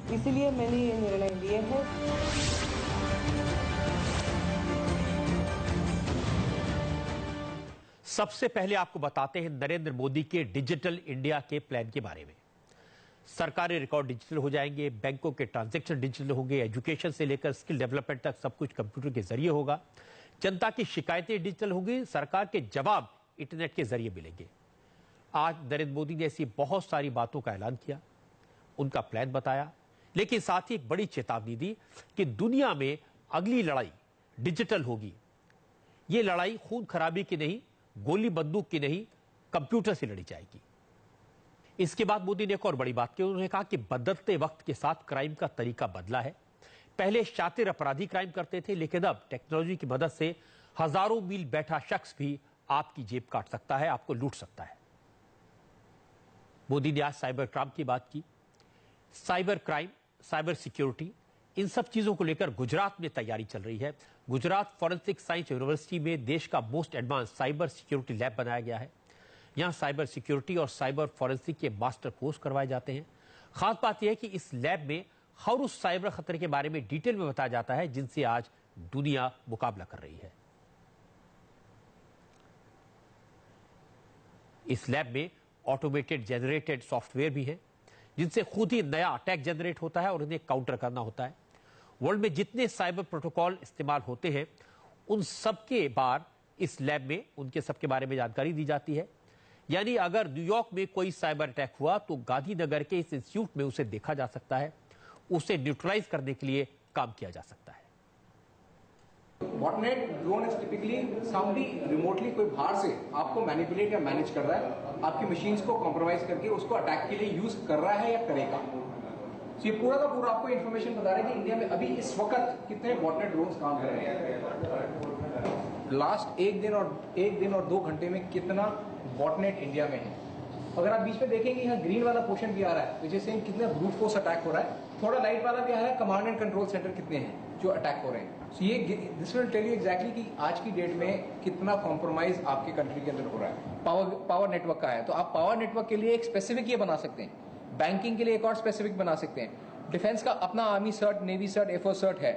इसीलिए मैंने ये निर्णय लिए है। सबसे पहले आपको बताते हैं नरेंद्र मोदी के डिजिटल इंडिया के प्लान के बारे में। सरकारी रिकॉर्ड डिजिटल हो जाएंगे, बैंकों के ट्रांजैक्शन डिजिटल होंगे, एजुकेशन से लेकर स्किल डेवलपमेंट तक सब कुछ कंप्यूटर के जरिए होगा। जनता की शिकायतें डिजिटल होंगी, सरकार के जवाब इंटरनेट के जरिए मिलेंगे। आज नरेंद्र मोदी ने ऐसी बहुत सारी बातों का ऐलान किया, उनका प्लान बताया, लेकिन साथ ही एक बड़ी चेतावनी दी कि दुनिया में अगली लड़ाई डिजिटल होगी। यह लड़ाई खून खराबी की नहीं, गोली बंदूक की नहीं, कंप्यूटर से लड़ी जाएगी। इसके बाद मोदी ने एक और बड़ी बात की। उन्होंने कहा कि बदलते वक्त के साथ क्राइम का तरीका बदला है। पहले शातिर अपराधी क्राइम करते थे, लेकिन अब टेक्नोलॉजी की मदद से हजारों मील बैठा शख्स भी आपकी जेब काट सकता है, आपको लूट सकता है। मोदी ने आज साइबर क्राइम की बात की। साइबर क्राइम, साइबर सिक्योरिटी, इन सब चीजों को लेकर गुजरात में तैयारी चल रही है। गुजरात फॉरेंसिक साइंस यूनिवर्सिटी में देश का most advance cyber security lab बनाया गया है। यहां साइबर सिक्योरिटी और साइबर फॉरेंसिक के मास्टर कोर्स करवाए जाते हैं। खास बात यह है कि इस लैब में हर उस साइबर खतरे के बारे में डिटेल में बताया जाता है जिनसे आज दुनिया मुकाबला कर रही है। इस लैब में ऑटोमेटेड जनरेटेड सॉफ्टवेयर भी है, जिनसे खुद ही नया अटैक जनरेट होता है और उन्हें काउंटर करना होता है। वर्ल्ड में जितने साइबर प्रोटोकॉल इस्तेमाल होते हैं, उन सबके बाद इस लैब में उनके सबके बारे में जानकारी दी जाती है। यानी अगर न्यूयॉर्क में कोई साइबर अटैक हुआ तो गांधीनगर के इस इंस्टीट्यूट में उसे देखा जा सकता है, उसे न्यूट्रलाइज करने के लिए काम किया जा सकता है। Botnet drone is typically somebody remotely, कोई बाहर से आपको मैनिपुलेट या मैनेज कर रहा है, आपकी मशीन्स को कॉम्प्रोमाइज करके उसको अटैक के लिए यूज कर रहा है या करेगा। तो ये पूरा का पूरा आपको इन्फॉर्मेशन बता रहा है कि इंडिया में अभी इस वक्त कितने बॉटनेट ड्रोन्स काम कर रहे हैं, लास्ट एक दिन और 2 घंटे में कितना बॉटनेट इंडिया में है। अगर आप बीच में देखेंगे यहाँ ग्रीन वाला पोर्शन भी आ रहा है, जैसे कितने ब्रूट फोर्स अटैक हो रहा है। थोड़ा लाइट वाला भी आ रहा है, कमांड एंड कंट्रोल सेंटर कितने हैं जो अटैक हो रहे हैं। So ये this will tell you exactly कि आज की डेट में कितना कॉम्प्रोमाइज आपके कंट्री के अंदर हो रहा है। पावर नेटवर्क का है, तो आप पावर नेटवर्क के लिए एक स्पेसिफिक ये बना सकते हैं, बैंकिंग के लिए एक और स्पेसिफिक बना सकते हैं, डिफेंस का अपना army shirt, navy shirt, air force shirt है।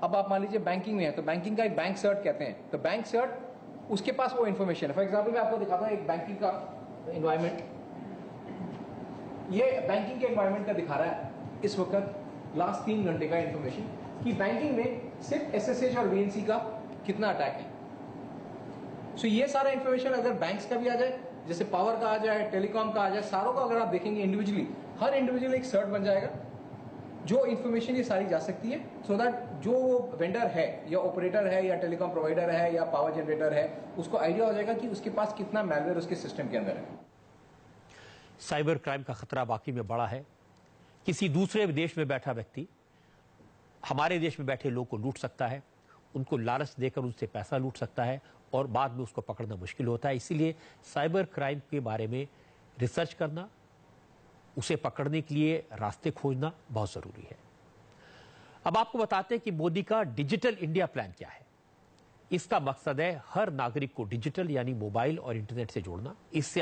अब आप मान लीजिए बैंकिंग में है, तो बैंकिंग का एक बैंक सर्ट कहते हैं, तो बैंक सर्ट उसके पास वो इन्फॉर्मेशन है। फॉर एग्जाम्पल मैं आपको दिखाता हूँ एक बैंकिंग का इन्वायरमेंट, ये बैंकिंग के एनवायरनमेंट का दिखा रहा है इस वक्त लास्ट 3 घंटे का इंफॉर्मेशन कि बैंकिंग में सिर्फ एसएसएच और वीएनसी का कितना अटैक है। सो ये सारा इंफॉर्मेशन अगर बैंक्स का भी आ जाए, जैसे पावर का आ जाए, टेलीकॉम का आ जाए, सारों का अगर आप देखेंगे इंडिविजुअली, हर इंडिविजुअल एक सर्ट बन जाएगा जो इंफॉर्मेशन ये सारी जा सकती है, सो दैट जो वो वेंडर है या ऑपरेटर है या टेलीकॉम प्रोवाइडर है या पावर जनरेटर है, उसको आइडिया हो जाएगा कि उसके पास कितना मैलवेयर उसके सिस्टम के अंदर है। साइबर क्राइम का खतरा वाकई में बड़ा है। किसी दूसरे देश में बैठा व्यक्ति हमारे देश में बैठे लोग को लूट सकता है, उनको लालच देकर उनसे पैसा लूट सकता है और बाद में उसको पकड़ना मुश्किल होता है। इसीलिए साइबर क्राइम के बारे में रिसर्च करना, उसे पकड़ने के लिए रास्ते खोजना बहुत जरूरी है। अब आपको बताते हैं कि मोदी का डिजिटल इंडिया प्लान क्या है। इसका मकसद है हर नागरिक को डिजिटल यानी मोबाइल और इंटरनेट से जोड़ना। इससे